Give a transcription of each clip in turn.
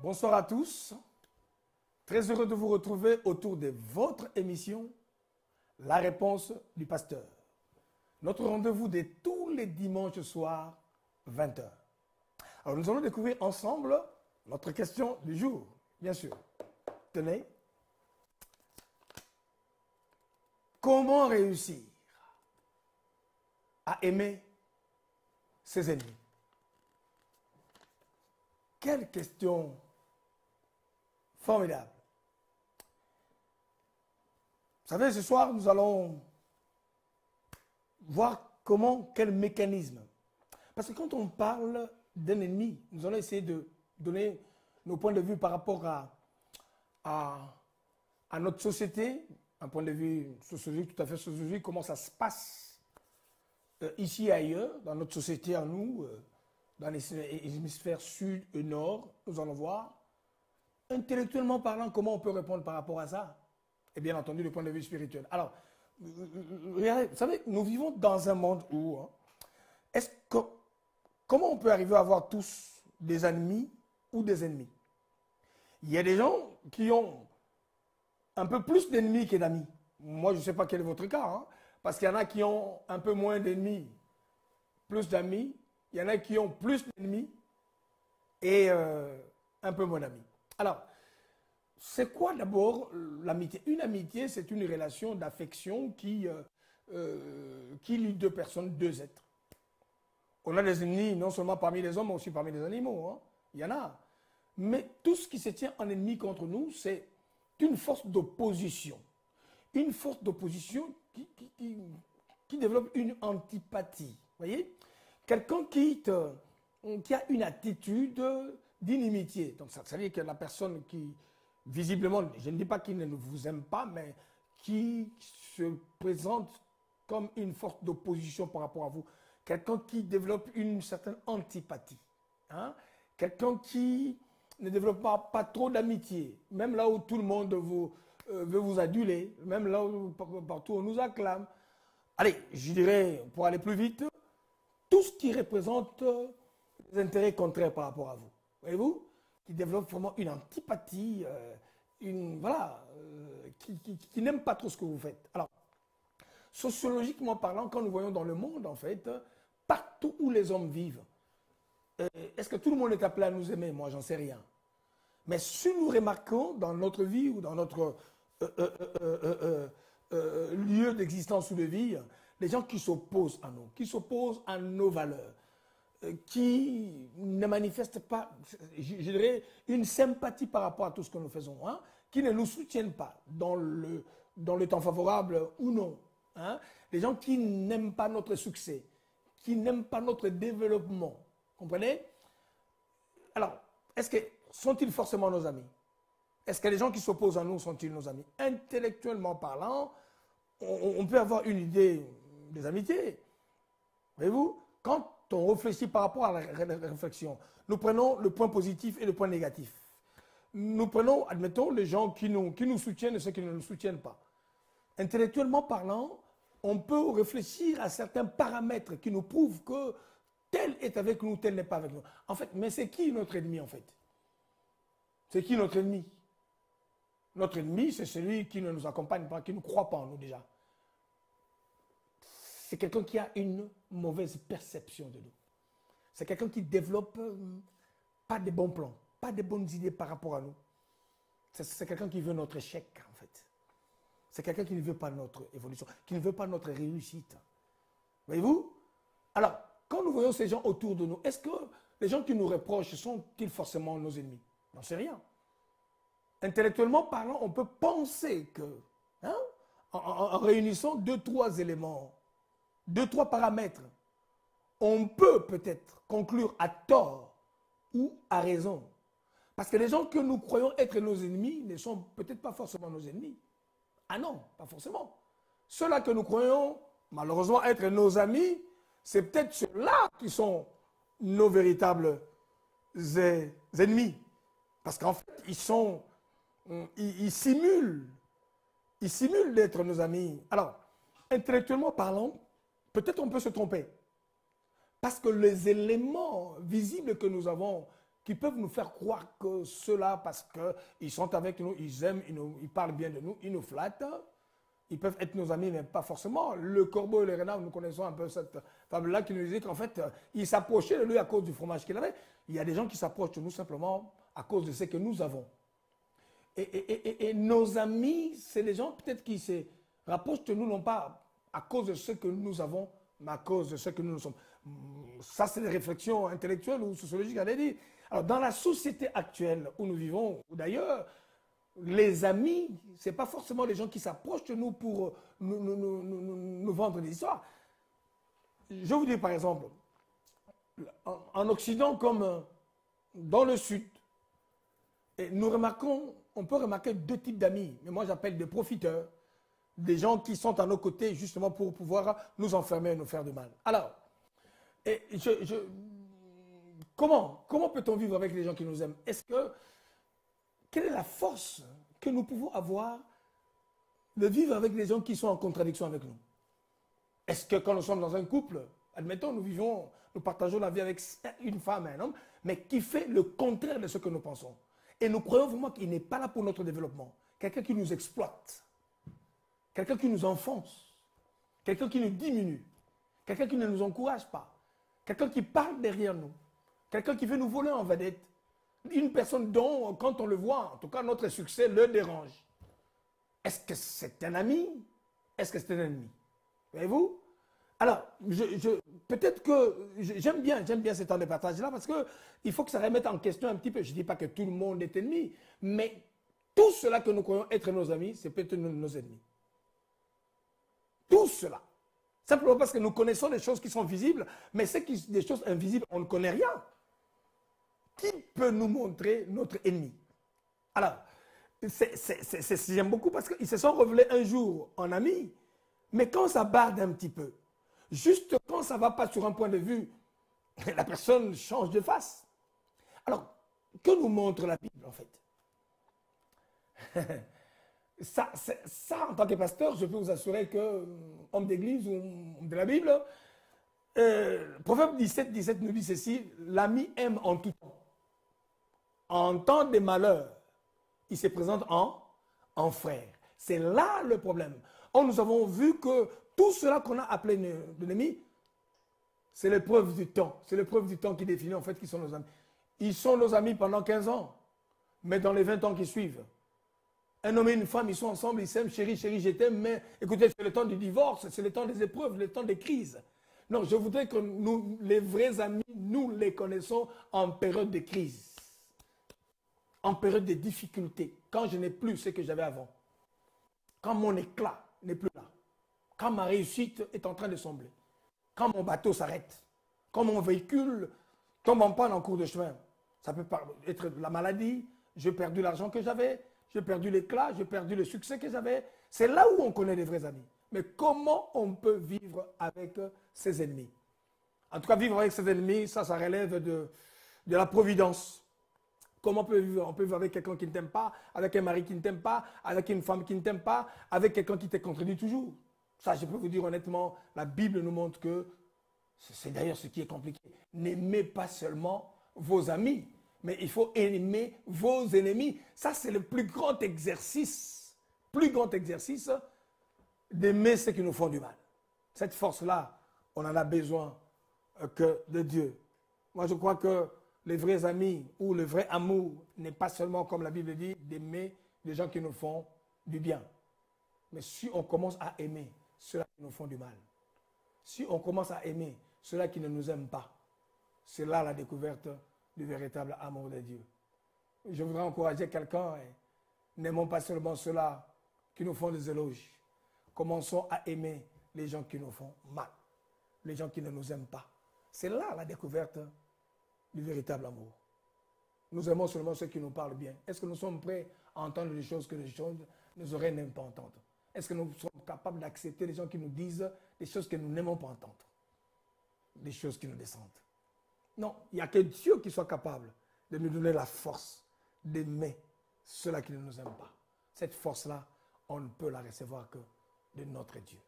Bonsoir à tous. Très heureux de vous retrouver autour de votre émission, La réponse du pasteur. Notre rendez-vous de tous les dimanches soirs, 20 h. Alors nous allons découvrir ensemble notre question du jour, bien sûr. Tenez. Comment réussir à aimer ses ennemis? Quelle question formidable. Vous savez, ce soir, nous allons voir quel mécanisme. Parce que quand on parle d'un ennemi, nous allons essayer de donner nos points de vue par rapport à notre société, un point de vue sociologique, tout à fait sociologique, comment ça se passe ici et ailleurs, dans notre société à nous, dans les hémisphères sud et nord. Nous allons voir, intellectuellement parlant, comment on peut répondre par rapport à ça. Et bien entendu, le point de vue spirituel. Alors, regardez, vous savez, nous vivons dans un monde où, comment on peut arriver à avoir tous des ennemis ou des ennemis? Il y a des gens qui ont un peu plus d'ennemis que d'amis. Moi, je ne sais pas quel est votre cas, hein, parce qu'il y en a qui ont un peu moins d'ennemis, plus d'amis. Il y en a qui ont plus d'ennemis et un peu moins d'amis. Alors, c'est quoi d'abord l'amitié? Une amitié, c'est une relation d'affection qui lie deux personnes, deux êtres. On a des ennemis non seulement parmi les hommes, mais aussi parmi les animaux. Hein. Il y en a. Mais tout ce qui se tient en ennemi contre nous, c'est une force d'opposition. Une force d'opposition qui développe une antipathie. Vous voyez? Quelqu'un qui a une attitude d'inimitié. Donc ça veut dire que la personne qui, visiblement, je ne dis pas qu'il ne vous aime pas, mais qui se présente comme une force d'opposition par rapport à vous. Quelqu'un qui développe une certaine antipathie. Hein? Quelqu'un qui ne développe pas trop d'amitié. Même là où tout le monde veut vous aduler, même là où partout on nous acclame. Allez, je dirais, pour aller plus vite, tout ce qui représente des intérêts contraires par rapport à vous. Voyez-vous? Qui développe vraiment une antipathie, qui n'aime pas trop ce que vous faites. Alors, sociologiquement parlant, quand nous voyons dans le monde, en fait, partout où les hommes vivent, est-ce que tout le monde est appelé à nous aimer? Moi, j'en sais rien. Mais si nous remarquons dans notre vie ou dans notre lieu d'existence ou de vie, les gens qui s'opposent à nous, qui s'opposent à nos valeurs, qui ne manifestent pas, je dirais, une sympathie par rapport à tout ce que nous faisons, hein, qui ne nous soutiennent pas dans le temps favorable ou non. Hein, les gens qui n'aiment pas notre succès, qui n'aiment pas notre développement. Comprenez? Alors, sont-ils forcément nos amis? Est-ce que les gens qui s'opposent à nous sont-ils nos amis? Intellectuellement parlant, on peut avoir une idée des amitiés. Voyez-vous? Quand on réfléchit par rapport à la réflexion, nous prenons le point positif et le point négatif. Nous prenons, admettons, les gens qui nous soutiennent et ceux qui ne nous soutiennent pas. Intellectuellement parlant, on peut réfléchir à certains paramètres qui nous prouvent que tel est avec nous, tel n'est pas avec nous. En fait, mais c'est qui notre ennemi en fait? C'est qui notre ennemi? Notre ennemi, c'est celui qui ne nous accompagne pas, qui ne croit pas en nous déjà. C'est quelqu'un qui a une mauvaise perception de nous. C'est quelqu'un qui développe pas de bons plans, pas de bonnes idées par rapport à nous. C'est quelqu'un qui veut notre échec en fait. C'est quelqu'un qui ne veut pas notre évolution, qui ne veut pas notre réussite. Voyez-vous? Alors, quand nous voyons ces gens autour de nous, est-ce que les gens qui nous reprochent sont-ils forcément nos ennemis? J'en sais rien. Intellectuellement parlant, on peut penser que, hein, en réunissant deux, trois éléments, deux, trois paramètres, on peut peut-être conclure à tort ou à raison. Parce que les gens que nous croyons être nos ennemis ne sont peut-être pas forcément nos ennemis. Ah non, pas forcément. Ceux-là que nous croyons malheureusement être nos amis, c'est peut-être ceux-là qui sont nos véritables ennemis. Parce qu'en fait, ils simulent d'être nos amis. Alors, intellectuellement parlant, peut-être on peut se tromper. Parce que les éléments visibles que nous avons qui peuvent nous faire croire que ceux-là, parce qu'ils sont avec nous, ils aiment, ils parlent bien de nous, ils nous flattent. Ils peuvent être nos amis, mais pas forcément. Le corbeau et le renard, nous connaissons un peu cette fable-là qui nous disait qu'en fait, il s'approchait de lui à cause du fromage qu'il avait. Il y a des gens qui s'approchent de nous simplement à cause de ce que nous avons. Et nos amis, c'est des gens peut-être qui se rapprochent de nous, non pas à cause de ce que nous avons, mais à cause de ce que nous sommes. Ça, c'est des réflexions intellectuelles ou sociologiques, allez dire. Alors, dans la société actuelle où nous vivons, ou d'ailleurs, les amis, ce n'est pas forcément les gens qui s'approchent de nous pour nous vendre des histoires. Je vous dis par exemple, en Occident comme dans le Sud, et nous remarquons, on peut remarquer deux types d'amis, mais moi j'appelle des profiteurs, des gens qui sont à nos côtés justement pour pouvoir nous enfermer et nous faire du mal. Alors, comment peut-on vivre avec les gens qui nous aiment? Quelle est la force que nous pouvons avoir de vivre avec des gens qui sont en contradiction avec nous? Est-ce que quand nous sommes dans un couple, admettons, nous partageons la vie avec une femme et un homme, mais qui fait le contraire de ce que nous pensons? Et nous croyons vraiment qu'il n'est pas là pour notre développement. Quelqu'un qui nous exploite, quelqu'un qui nous enfonce, quelqu'un qui nous diminue, quelqu'un qui ne nous encourage pas, quelqu'un qui parle derrière nous, quelqu'un qui veut nous voler en vedette. Une personne dont, quand on le voit, en tout cas, notre succès le dérange. Est-ce que c'est un ami? Est-ce que c'est un ennemi? Voyez-vous? Alors, peut-être que j'aime bien ces temps de partage-là parce qu'il faut que ça remette en question un petit peu. Je ne dis pas que tout le monde est ennemi, mais tout cela que nous croyons être nos amis, c'est peut-être nos ennemis. Tout cela. Simplement parce que nous connaissons des choses qui sont visibles, mais des choses invisibles, on ne connaît rien. Qui peut nous montrer notre ennemi? Alors, j'aime beaucoup parce qu'ils se sont révélés un jour en amis, mais quand ça barde un petit peu, juste quand ça ne va pas sur un point de vue, la personne change de face. Alors, que nous montre la Bible en fait? Ça, en tant que pasteur, je peux vous assurer que, homme d'église ou homme de la Bible, Proverbe 17 nous dit ceci: l'ami aime en tout temps. En temps de malheur, il se présente en frère. C'est là le problème. Or, nous avons vu que tout cela qu'on a appelé l'ennemi, c'est l'épreuve du temps. C'est l'épreuve du temps qui définit en fait qui sont nos amis. Ils sont nos amis pendant 15 ans, mais dans les 20 ans qui suivent, un homme et une femme, ils sont ensemble, ils s'aiment, chérie, chérie, je t'aime, mais écoutez, c'est le temps du divorce, c'est le temps des épreuves, le temps des crises. Non, je voudrais que nous, les vrais amis, nous les connaissons en période de crise. En période de difficulté, quand je n'ai plus ce que j'avais avant, quand mon éclat n'est plus là, quand ma réussite est en train de sombrer, quand mon bateau s'arrête, quand mon véhicule tombe en panne en cours de chemin. Ça peut être la maladie, j'ai perdu l'argent que j'avais, j'ai perdu l'éclat, j'ai perdu le succès que j'avais. C'est là où on connaît les vrais amis. Mais comment on peut vivre avec ses ennemis? En tout cas, vivre avec ses ennemis, ça relève de la providence. Comment on peut vivre? On peut vivre avec quelqu'un qui ne t'aime pas, avec un mari qui ne t'aime pas, avec une femme qui ne t'aime pas, avec quelqu'un qui te contredit toujours. Ça, je peux vous dire honnêtement, la Bible nous montre que c'est d'ailleurs ce qui est compliqué. N'aimez pas seulement vos amis, mais il faut aimer vos ennemis. Ça, c'est le plus grand exercice d'aimer ceux qui nous font du mal. Cette force-là, on en a besoin que de Dieu. Moi, je crois que les vrais amis ou le vrai amour n'est pas seulement, comme la Bible dit, d'aimer les gens qui nous font du bien. Mais si on commence à aimer ceux qui nous font du mal, si on commence à aimer ceux qui ne nous aiment pas, c'est là la découverte du véritable amour de Dieu. Je voudrais encourager quelqu'un, n'aimons pas seulement ceux-là qui nous font des éloges. Commençons à aimer les gens qui nous font mal, les gens qui ne nous aiment pas. C'est là la découverte du véritable amour. Nous aimons seulement ceux qui nous parlent bien. Est-ce que nous sommes prêts à entendre des choses que nos oreilles n'aiment pas entendre? Est-ce que nous sommes capables d'accepter les gens qui nous disent des choses que nous n'aimons pas entendre? Des choses qui nous descendent? Non, il n'y a que Dieu qui soit capable de nous donner la force d'aimer ceux-là qui ne nous aiment pas. Cette force-là, on ne peut la recevoir que de notre Dieu.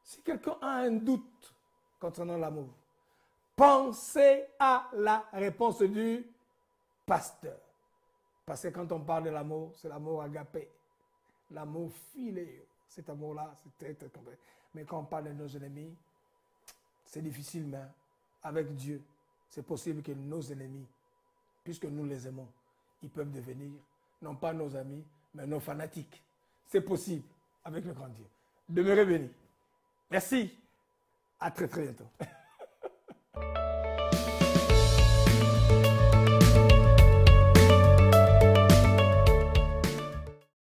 Si quelqu'un a un doute concernant l'amour, pensez à la réponse du pasteur. Parce que quand on parle de l'amour, c'est l'amour agapé, l'amour filéo. Cet amour-là, c'est très, très complexe. Mais quand on parle de nos ennemis, c'est difficile, mais avec Dieu, c'est possible que nos ennemis, puisque nous les aimons, ils peuvent devenir, non pas nos amis, mais nos fanatiques. C'est possible avec le grand Dieu. Demeurez bénis. Merci. À très très bientôt.